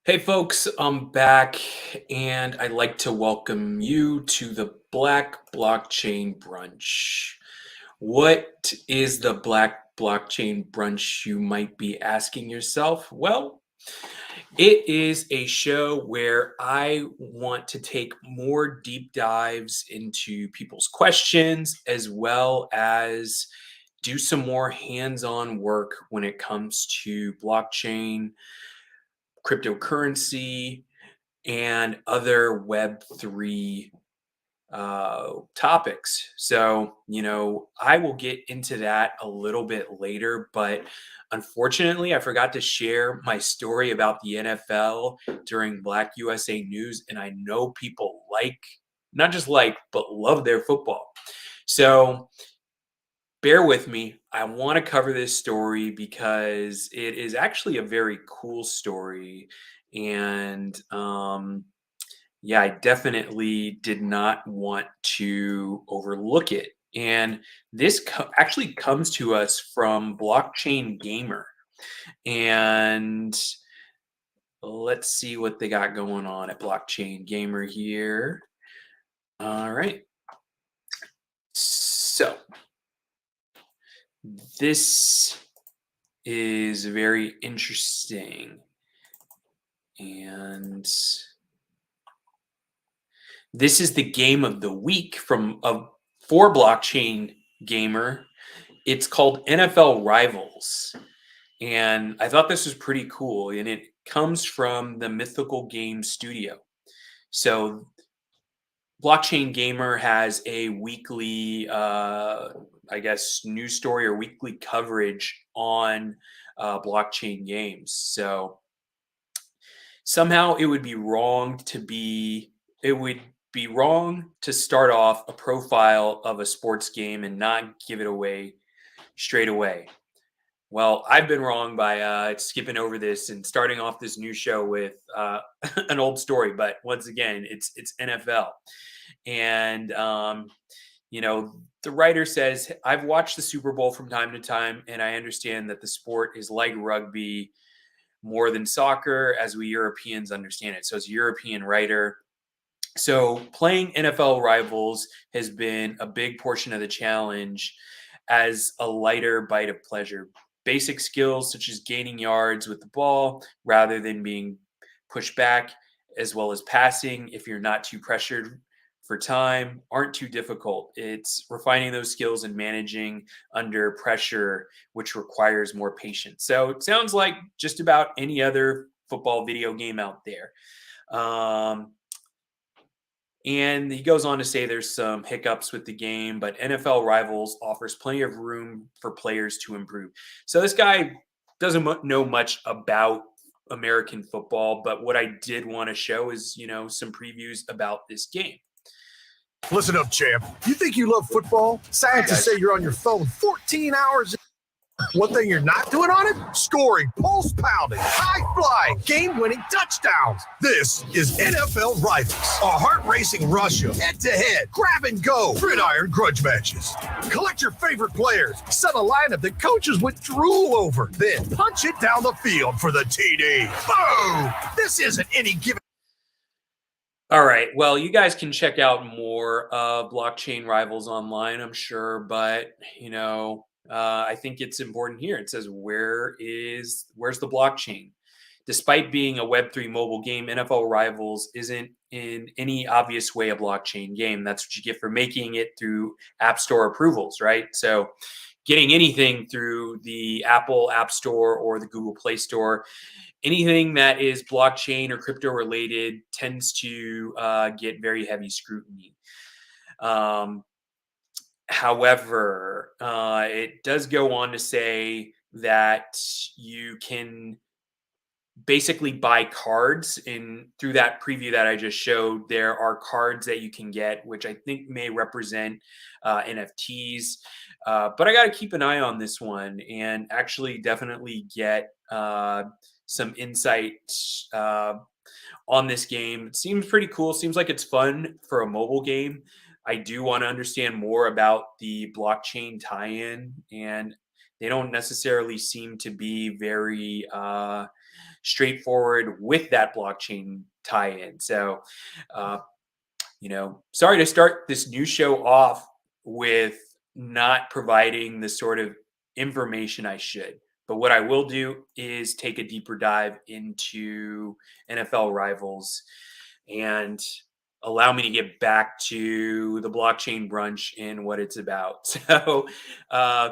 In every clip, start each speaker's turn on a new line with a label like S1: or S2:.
S1: Hey folks, I'm back and I'd like to welcome you to the Black Blockchain Brunch. What is the Black Blockchain Brunch, you might be asking yourself? Well, it is a show where I want to take more deep dives into people's questions as well as do some more hands on work when it comes to blockchain, cryptocurrency, and other Web3 topics. So, I will get into that a little bit later, but unfortunately, I forgot to share my story about the NFL during Black USA News. And I know people not just but love their football. So, bear with me. I want to cover this story because it is actually a very cool story. And yeah, I definitely did not want to overlook it. And this actually comes to us from Blockchain Gamer. And let's see what they got going on at Blockchain Gamer here. All right. So this is very interesting. And this is the game of the week for Blockchain Gamer. It's called NFL Rivals. And I thought this was pretty cool. And it comes from the Mythical Games studio. So Blockchain Gamer has a weekly, I guess, news story or weekly coverage on blockchain games. So somehow it would be wrong to start off a profile of a sports game and not give it away straight away. Well, I've been wrong by skipping over this and starting off this new show with an old story. But once again, it's NFL, and the writer says, "I've watched the Super Bowl from time to time, and I understand that the sport is like rugby more than soccer, as we Europeans understand it." So, it's a European writer. So, playing NFL Rivals has been a big portion of the challenge as a lighter bite of pleasure. Basic skills such as gaining yards with the ball rather than being pushed back, as well as passing if you're not too pressured for time, aren't too difficult. It's refining those skills and managing under pressure, which requires more patience. So it sounds like just about any other football video game out there. Um, and he goes on to say there's some hiccups with the game, but NFL Rivals offers plenty of room for players to improve. So this guy doesn't know much about American football, but what I did want to show is, some previews about this game.
S2: Listen up, champ. You think you love football? Scientists say you're on your phone 14 hours. One thing you're not doing on it? Scoring, pulse pounding, high flying, game winning touchdowns. This is NFL Rivals, a heart racing rush of head to head, grab and go, gridiron grudge matches. Collect your favorite players, set a lineup that coaches would drool over, then punch it down the field for the TD. Boom! This isn't any given.
S1: All right. Well, you guys can check out more blockchain rivals online, I'm sure, but I think it's important here. It says where's the blockchain? Despite being a Web3 mobile game, NFL Rivals isn't in any obvious way a blockchain game. That's what you get for making it through App Store approvals, right? So, getting anything through the Apple App Store or the Google Play Store, anything that is blockchain or crypto related tends to get very heavy scrutiny. However, it does go on to say that you can basically buy cards in through that preview that I just showed. There are cards that you can get, which I think may represent NFTs. But I got to keep an eye on this one and actually definitely get some insight on this game. It seems pretty cool. Seems like it's fun for a mobile game. I do want to understand more about the blockchain tie-in, and they don't necessarily seem to be very straightforward with that blockchain tie-in. So, uh, sorry to start this new show off with not providing the sort of information I should. But what I will do is take a deeper dive into NFL rivals and allow me to get back to the blockchain brunch and what it's about. So, uh,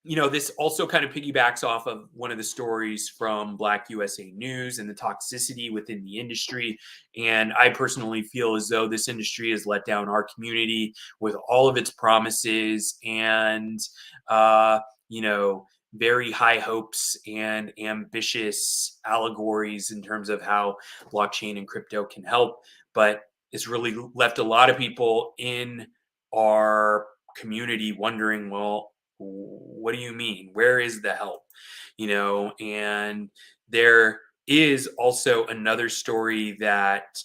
S1: this also kind of piggybacks off of one of the stories from Black USA News and the toxicity within the industry. And I personally feel as though this industry has let down our community with all of its promises and, uh, you know, very high hopes and ambitious allegories in terms of how blockchain and crypto can help. But it's really left a lot of people in our community wondering, well, what do you mean? Where is the help? And there is also another story that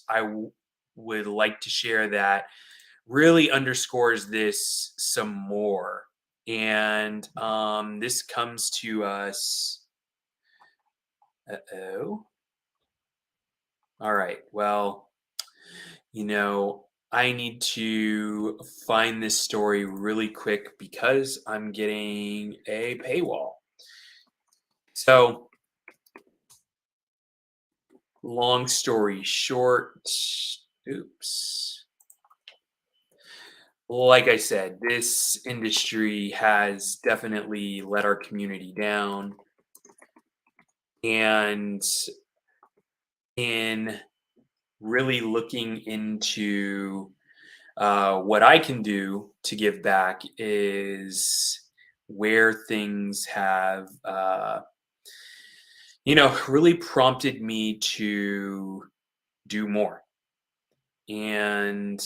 S1: would like to share that really underscores this some more. And this comes to us. Uh-oh. All right. Well, I need to find this story really quick because I'm getting a paywall. So, long story short, oops. Like I said, this industry has definitely let our community down. And in really looking into what I can do to give back is where things have, really prompted me to do more. And,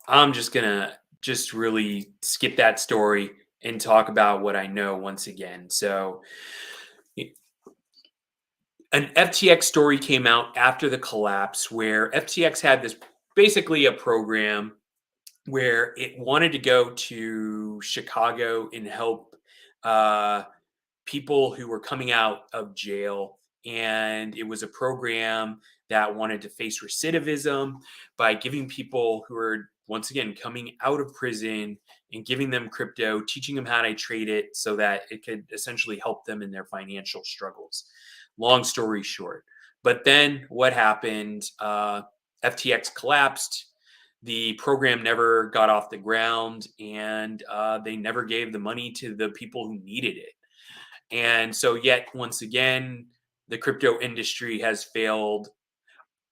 S1: I'm just going to just really skip that story and talk about what I know once again. So, an FTX story came out after the collapse where FTX had this basically a program where it wanted to go to Chicago and help uh, people who were coming out of jail. And it was a program that wanted to face recidivism by giving people who are, once again, coming out of prison and giving them crypto, teaching them how to trade it so that it could essentially help them in their financial struggles. Long story short. But then what happened? FTX collapsed. The program never got off the ground, and they never gave the money to the people who needed it. And so, yet once again, the crypto industry has failed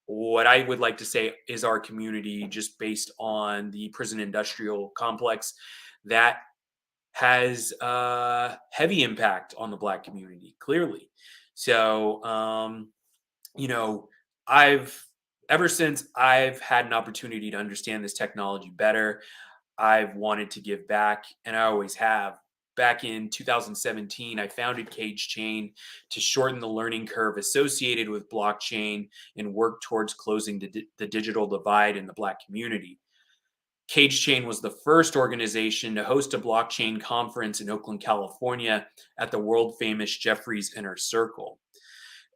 S1: what I would like to say is our community, just based on the prison industrial complex that has heavy impact on the Black community, clearly. So, I've ever since I've had an opportunity to understand this technology better, I've wanted to give back, and I always have. Back in 2017, I founded Cage Chain to shorten the learning curve associated with blockchain and work towards closing the digital divide in the Black community. Cage Chain was the first organization to host a blockchain conference in Oakland, California at the world famous Jeffries Inner Circle.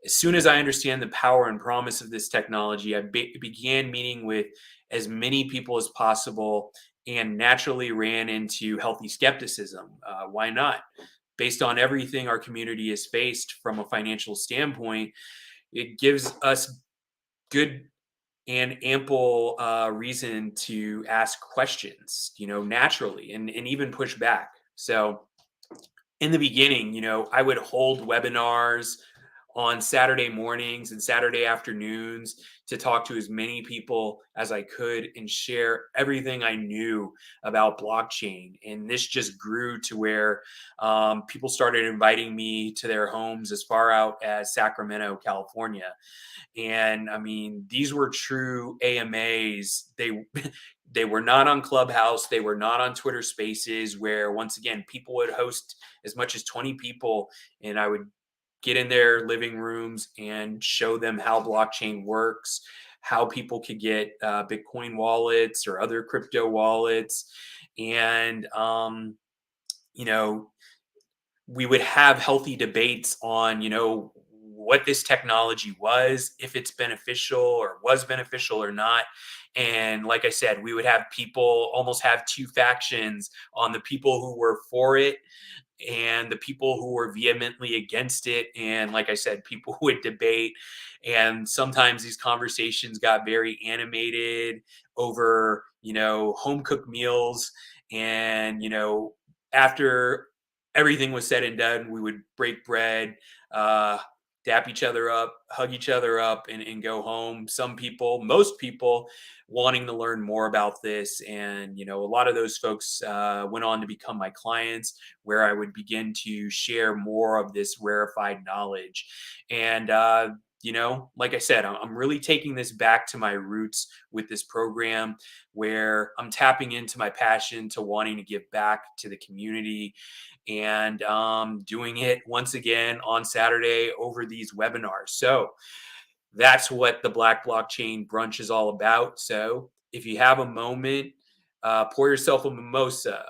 S1: As soon as I understand the power and promise of this technology, I began meeting with as many people as possible and naturally ran into healthy skepticism. Why not? Based on everything our community has faced from a financial standpoint, it gives us good and ample reason to ask questions, naturally and even push back. So in the beginning, I would hold webinars on Saturday mornings and Saturday afternoons to talk to as many people as I could and share everything I knew about blockchain. And this just grew to where people started inviting me to their homes as far out as Sacramento, California. And I mean, these were true AMAs. They were not on Clubhouse. They were not on Twitter Spaces, where once again people would host as much as 20 people, and I would get in their living rooms and show them how blockchain works, how people could get Bitcoin wallets or other crypto wallets, and you know, we would have healthy debates on, what this technology was, if it's beneficial or was beneficial or not. And like I said, we would have people almost have two factions on the people who were for it and the people who were vehemently against it. And like I said, people would debate. And sometimes these conversations got very animated over, home cooked meals. And, after everything was said and done, we would break bread, uh, dap each other up, hug each other up, and go home. Some people, most people, wanting to learn more about this. And, a lot of those folks went on to become my clients, where I would begin to share more of this rarefied knowledge. And, like I said, I'm really taking this back to my roots with this program, where I'm tapping into my passion to wanting to give back to the community, and doing it once again on Saturday over these webinars. So that's what the Black Blockchain Brunch is all about. So if you have a moment, pour yourself a mimosa,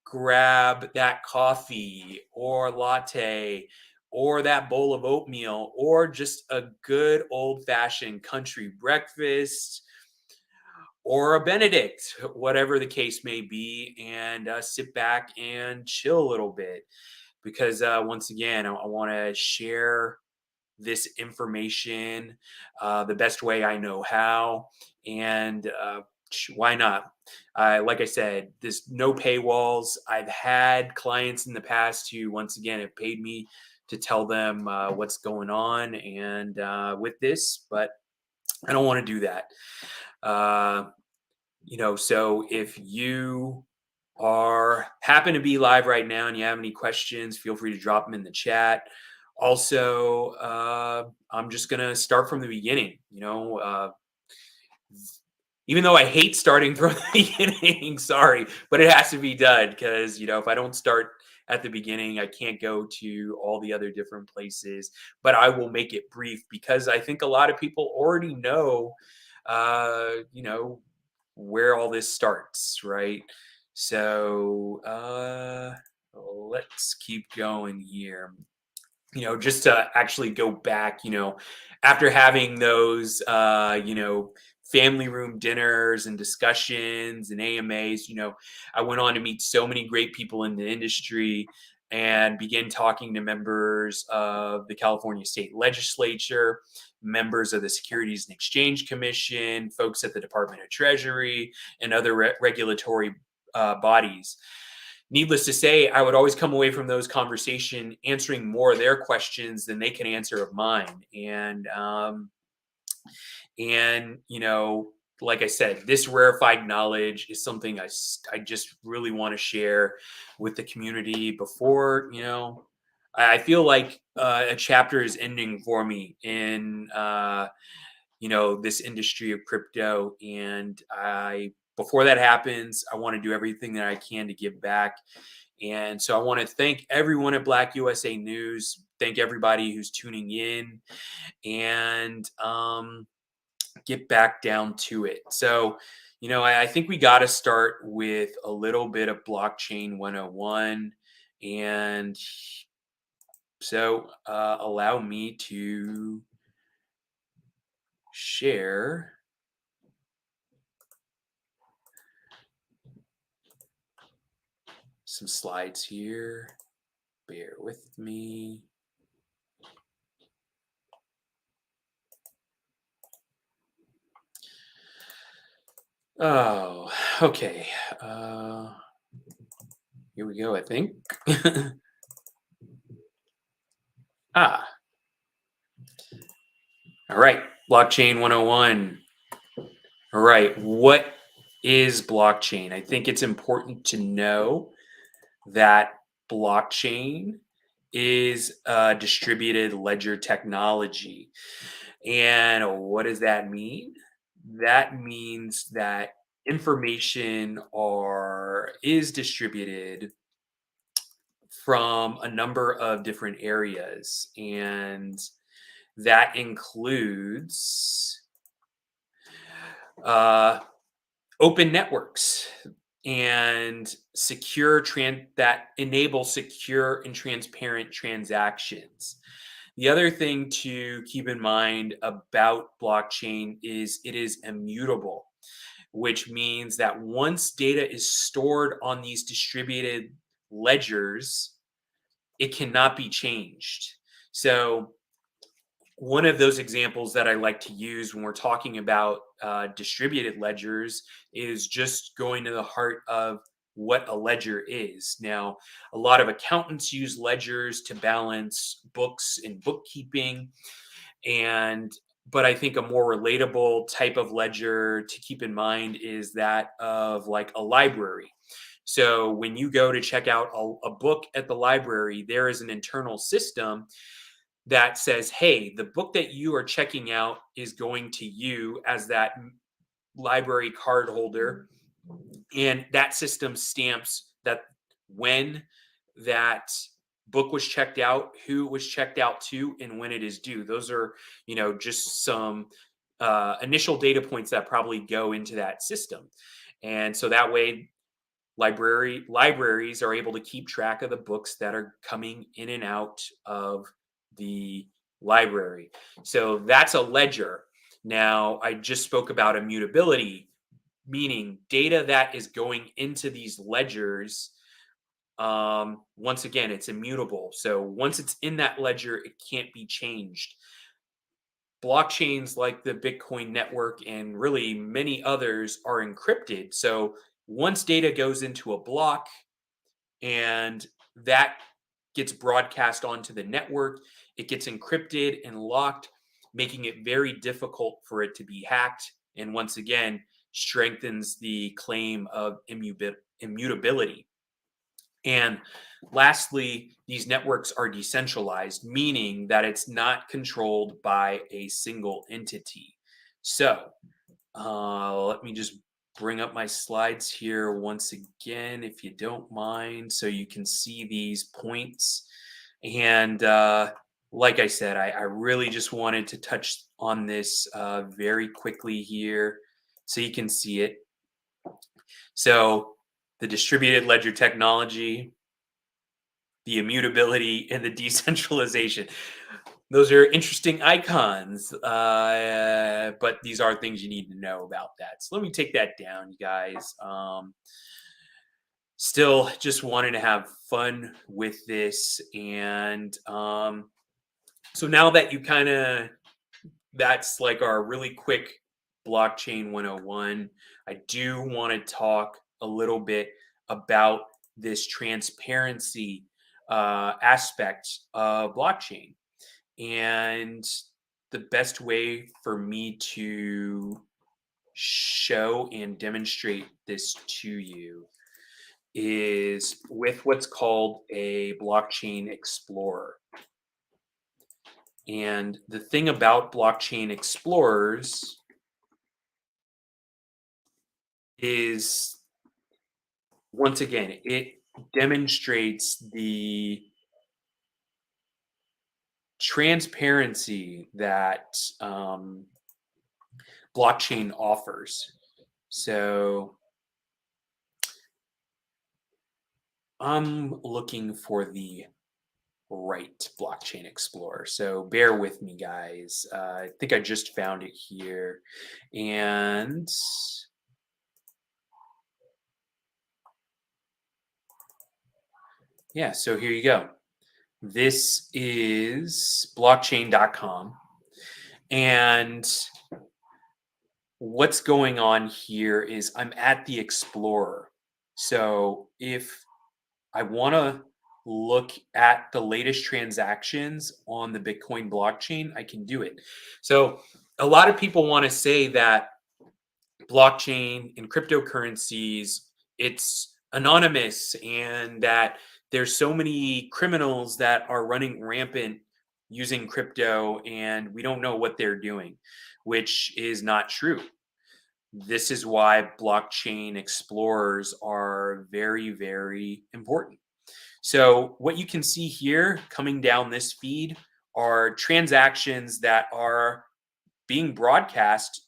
S1: grab that coffee or latte or that bowl of oatmeal or just a good old fashioned country breakfast or a Benedict, whatever the case may be, and sit back and chill a little bit. Because once again, I want to share this information the best way I know how. And why not? Like I said, there's no paywalls. I've had clients in the past who, once again, have paid me to tell them what's going on and with this, but I don't want to do that. Uh, so if you are happen to be live right now and you have any questions, feel free to drop them in the chat. Also, I'm just gonna start from the beginning. Even though I hate starting from the beginning, sorry, but it has to be done because if I don't start at the beginning, I can't go to all the other different places. But I will make it brief because I think a lot of people already know, uh, you know, where all this starts, right? So let's keep going here. Just to actually go back, after having those, family room dinners and discussions and AMAs, I went on to meet so many great people in the industry and began talking to members of the California State Legislature, members of the Securities and Exchange Commission, folks at the Department of Treasury, and other regulatory bodies. Needless to say, I would always come away from those conversations answering more of their questions than they can answer of mine. And like I said, this rarefied knowledge is something I just really want to share with the community before, I feel like a chapter is ending for me in, this industry of crypto. And before that happens, I want to do everything that I can to give back. And so I want to thank everyone at Black USA News, thank everybody who's tuning in, and get back down to it. So, I think we got to start with a little bit of blockchain 101. And so allow me to share some slides here. Bear with me. Oh, okay. Here we go, I think. Ah, all right. Blockchain 101. All right. What is blockchain? I think it's important to know that blockchain is a distributed ledger technology. And what does that mean? That means that information is distributed from a number of different areas, and that includes uh, open networks. and that enable secure and transparent transactions. The other thing to keep in mind about blockchain is it is immutable, which means that once data is stored on these distributed ledgers, it cannot be changed. So one of those examples that I like to use when we're talking about distributed ledgers is just going to the heart of what a ledger is. Now, a lot of accountants use ledgers to balance books and bookkeeping, and but I think a more relatable type of ledger to keep in mind is that of like a library. So when you go to check out a book at the library, there is an internal system that says, hey, the book that you are checking out is going to you as that library card holder. And that system stamps that when that book was checked out, who it was checked out to, and when it is due. Those are, just some initial data points that probably go into that system. And so that way, libraries are able to keep track of the books that are coming in and out of the library. So that's a ledger. Now, I just spoke about immutability, meaning data that is going into these ledgers. Once again, it's immutable. So once it's in that ledger, it can't be changed. Blockchains like the Bitcoin network and really many others are encrypted. So once data goes into a block and that gets broadcast onto the network, it gets encrypted and locked, making it very difficult for it to be hacked. And once again, strengthens the claim of immutability. And lastly, these networks are decentralized, meaning that it's not controlled by a single entity. So let me just bring up my slides here once again, if you don't mind, so you can see these points. And like I said, I really just wanted to touch on this very quickly here so you can see it. So the distributed ledger technology, the immutability, and the decentralization. Those are interesting icons, but these are things you need to know about that. So let me take that down, you guys. Still just wanting to have fun with this. And so now that that's like our really quick blockchain 101, I do want to talk a little bit about this transparency aspect of blockchain. And the best way for me to show and demonstrate this to you is with what's called a blockchain explorer. And the thing about blockchain explorers is, once again, it demonstrates the transparency that blockchain offers. So I'm looking for the right blockchain explorer. So bear with me, guys. I think I just found it here. And yeah, so here you go. This is blockchain.com. And what's going on here is I'm at the Explorer. So if I want to look at the latest transactions on the Bitcoin blockchain, I can do it. So a lot of people want to say that blockchain and cryptocurrencies, it's anonymous and that there's so many criminals that are running rampant using crypto and we don't know what they're doing, which is not true. This is why blockchain explorers are very, very important. So what you can see here coming down this feed are transactions that are being broadcast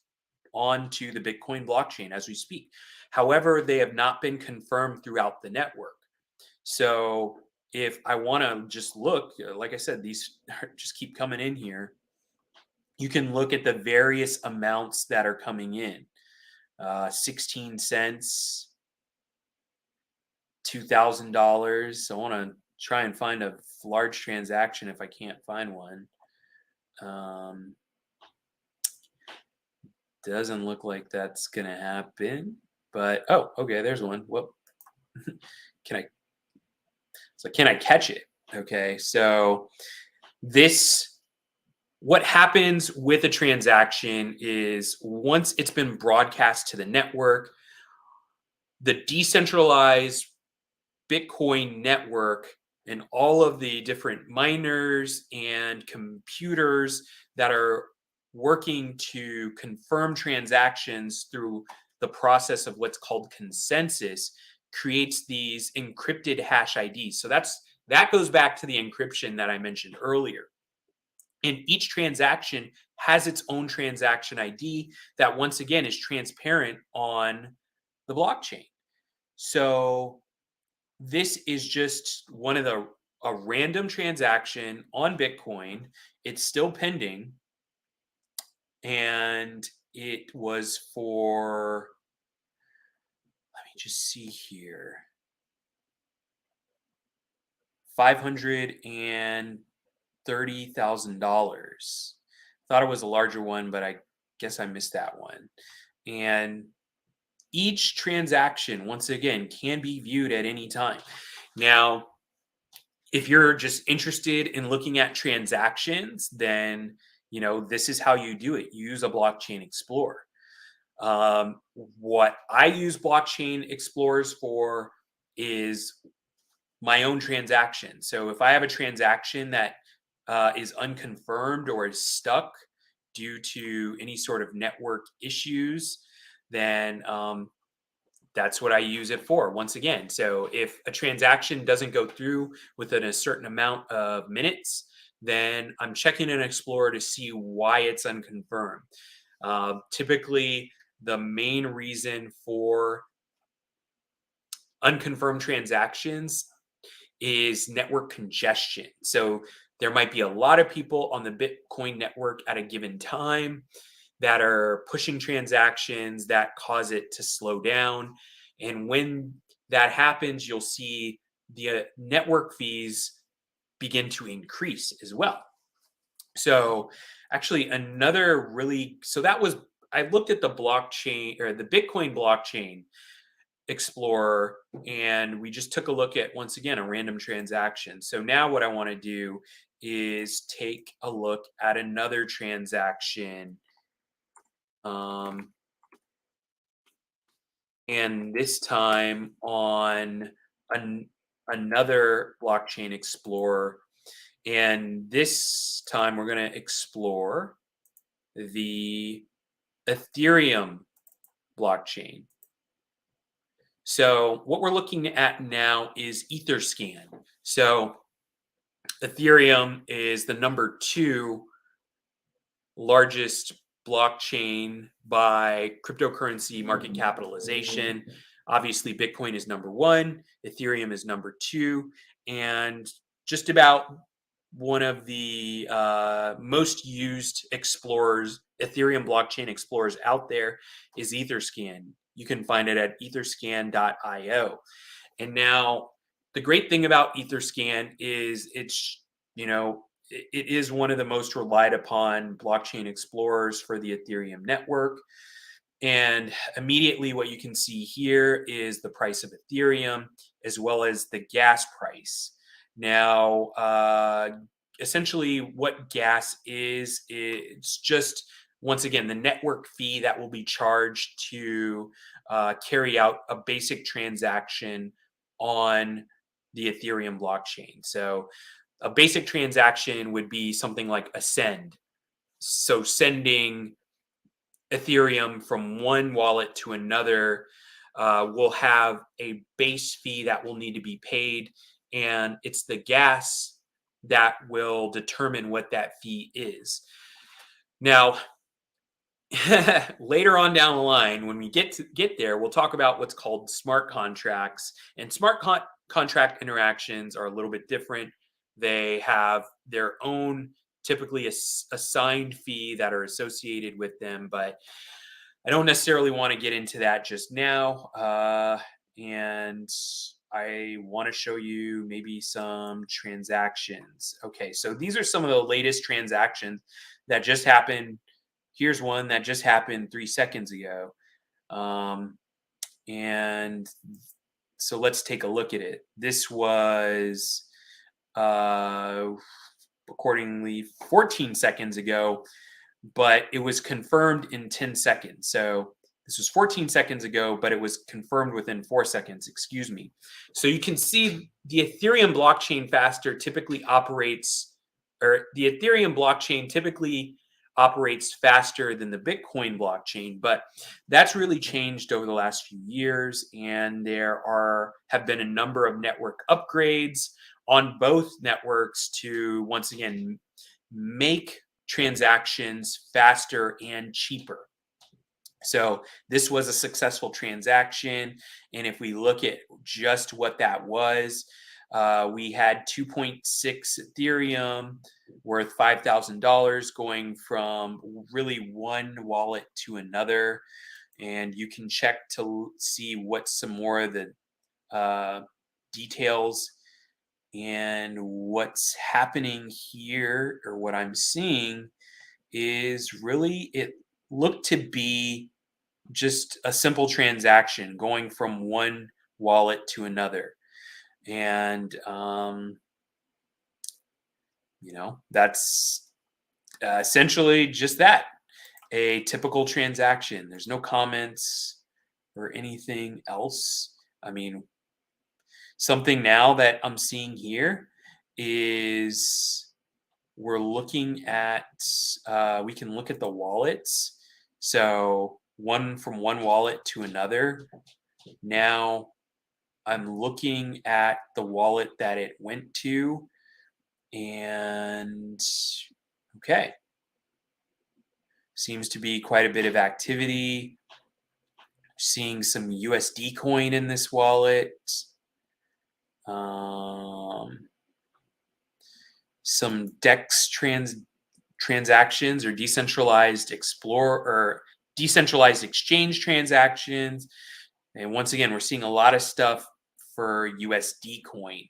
S1: onto the Bitcoin blockchain as we speak. However, they have not been confirmed throughout the network. So if I want to just look, like I said, these just keep coming in here. You can look at the various amounts that are coming in. 16 cents, $2,000. I want to try and find a large transaction if I can't find one. Doesn't look like that's going to happen. But, oh, okay, there's one. Whoop. Can I catch it? Okay, so what happens with a transaction is once it's been broadcast to the network, the decentralized Bitcoin network and all of the different miners and computers that are working to confirm transactions through the process of what's called consensus creates these encrypted hash IDs. So that goes back to the encryption that I mentioned earlier. And each transaction has its own transaction ID that once again is transparent on the blockchain. So this is just a random transaction on Bitcoin. It's still pending. And it was for, let me just see here, $530,000. Thought it was a larger one, but I guess I missed that one. And each transaction, once again, can be viewed at any time. Now, if you're just interested in looking at transactions, then this is how you do it. You use a blockchain explorer. What I use blockchain explorers for is my own transaction. So if I have a transaction that is unconfirmed or is stuck due to any sort of network issues, then that's what I use it for once again. So if a transaction doesn't go through within a certain amount of minutes, then I'm checking an explorer to see why it's unconfirmed. Typically, the main reason for unconfirmed transactions is network congestion. So there might be a lot of people on the Bitcoin network at a given time that are pushing transactions that cause it to slow down. And when that happens, you'll see the network fees begin to increase as well. So actually I looked at the blockchain or the Bitcoin blockchain explorer, and we just took a look at, once again, a random transaction. So now what I want to do is take a look at another transaction. And this time on another blockchain explorer. And this time we're going to explore the Ethereum blockchain. So what we're looking at now is Etherscan. So Ethereum is the number 2 largest blockchain by cryptocurrency market capitalization. Obviously, Bitcoin is number 1, Ethereum is number 2, and just about one of the most used explorers, Ethereum blockchain explorers out there, is Etherscan. You can find it at etherscan.io. And now the great thing about Etherscan is it is one of the most relied upon blockchain explorers for the Ethereum network. And immediately what you can see here is the price of Ethereum as well as the gas price. Now, essentially what gas is, it's just, once again, the network fee that will be charged to carry out a basic transaction on the Ethereum blockchain. So a basic transaction would be something like a send. So sending Ethereum from one wallet to another will have a base fee that will need to be paid. And it's the gas that will determine what that fee is. Now, later on down the line, when we get there, we'll talk about what's called smart contracts. And contract interactions are a little bit different. They have their own, typically assigned fee that are associated with them, but I don't necessarily want to get into that just now. And I want to show you maybe some transactions. Okay, so these are some of the latest transactions that just happened. Here's one that just happened 3 seconds ago. And so let's take a look at it. This was accordingly 14 seconds ago, but it was confirmed in 10 seconds. So this was 14 seconds ago, but it was confirmed within 4 seconds, excuse me. So you can see the Ethereum blockchain typically operates faster than the Bitcoin blockchain, but that's really changed over the last few years. And have been a number of network upgrades on both networks to once again make transactions faster and cheaper. So this was a successful transaction. And if we look at just what that was, we had 2.6 Ethereum worth $5,000 going from really one wallet to another. And you can check to see what some more of the details and what's happening here, or what I'm seeing, is really it looked to be just a simple transaction going from one wallet to another. And, that's essentially just that, a typical transaction. There's no comments or anything else. I mean, something now that I'm seeing here is we're looking at, we can look at the wallets. So from one wallet to another. Now I'm looking at the wallet that it went to, and okay, seems to be quite a bit of activity. Seeing some USD coin in this wallet. Some DEX transactions, or decentralized decentralized exchange transactions. And once again, we're seeing a lot of stuff for USD coin.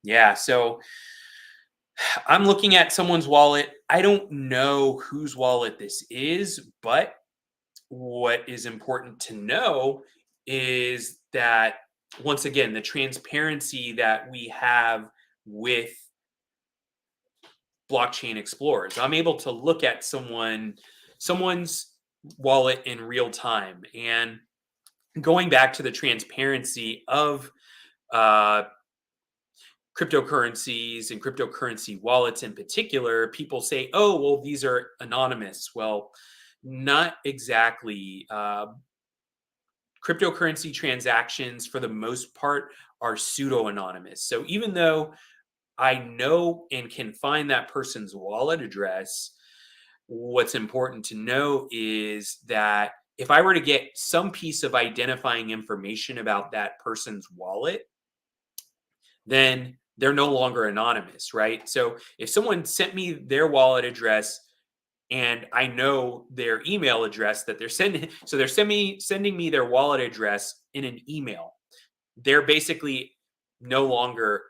S1: Yeah, so I'm looking at someone's wallet. I don't know whose wallet this is, but what is important to know is that, once again, the transparency that we have with blockchain explorers. I'm able to look at someone's wallet in real time. And going back to the transparency of cryptocurrencies and cryptocurrency wallets in particular, people say, oh, well, these are anonymous. Well, not exactly. Cryptocurrency transactions, for the most part, are pseudo-anonymous. So even though I know and can find that person's wallet address, what's important to know is that if I were to get some piece of identifying information about that person's wallet, then they're no longer anonymous, right? So if someone sent me their wallet address and I know their email address that they're sending, so they're sending me their wallet address in an email, they're basically no longer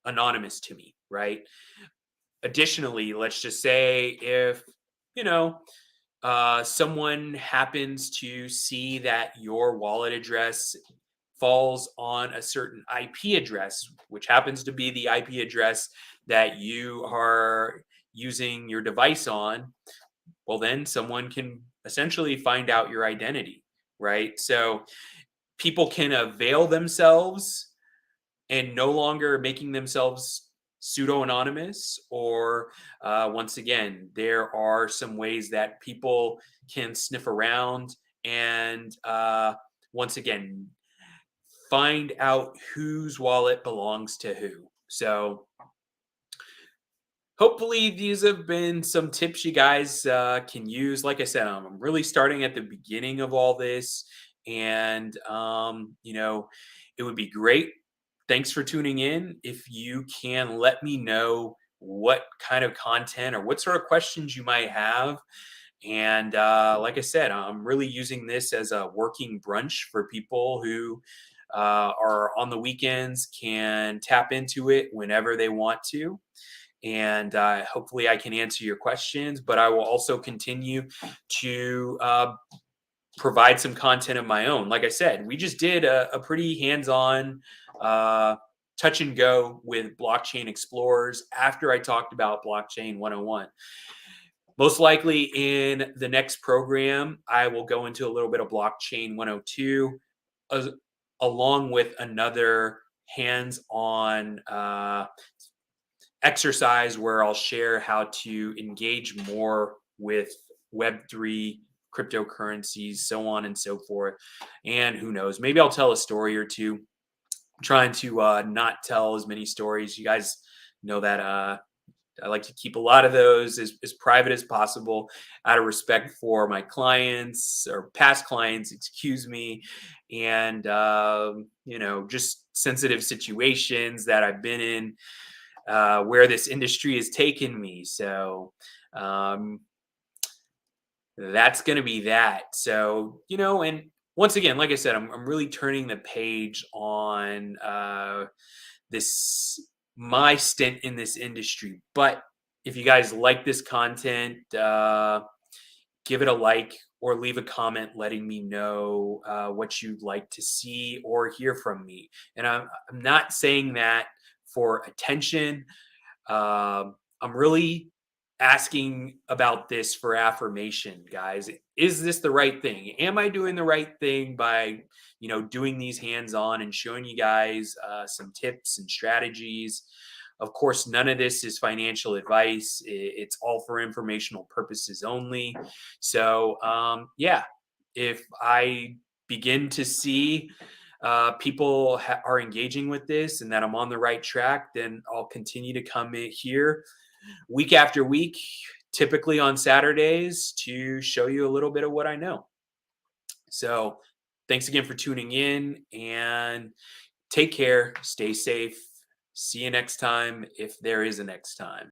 S1: anonymous to me, right? Additionally, let's just say if someone happens to see that your wallet address falls on a certain IP address, which happens to be the IP address that you are using your device on, well, then someone can essentially find out your identity, right? So people can avail themselves and no longer making themselves pseudo-anonymous, or once again, there are some ways that people can sniff around and once again, find out whose wallet belongs to who. So hopefully these have been some tips you guys can use. Like I said, I'm really starting at the beginning of all this, and it would be great. Thanks for tuning in. If you can let me know what kind of content or what sort of questions you might have. And like I said, I'm really using this as a working brunch for people who are on the weekends, can tap into it whenever they want to. And hopefully, I can answer your questions, but I will also continue to provide some content of my own. Like I said, we just did a pretty hands on touch and go with blockchain explorers after I talked about blockchain 101. Most likely in the next program, I will go into a little bit of blockchain 102, as, along with another hands on exercise where I'll share how to engage more with Web3, cryptocurrencies, so on and so forth. And who knows, maybe I'll tell a story or two. I'm trying to not tell as many stories. You guys know that I like to keep a lot of those as private as possible out of respect for my clients or past clients, excuse me, and, just sensitive situations that I've been in where this industry has taken me. So um, that's going to be that. So, and once again, like I said, I'm really turning the page on this, my stint in this industry. But if you guys like this content, give it a like or leave a comment letting me know what you'd like to see or hear from me. And I'm not saying that for attention. I'm really asking about this for affirmation, guys. Is this the right thing? Am I doing the right thing by, doing these hands-on and showing you guys some tips and strategies? Of course, none of this is financial advice. It's all for informational purposes only. So, yeah, if I begin to see people are engaging with this and that I'm on the right track, then I'll continue to come in here week after week, typically on Saturdays, to show you a little bit of what I know. So, thanks again for tuning in and take care, stay safe. See you next time if there is a next time.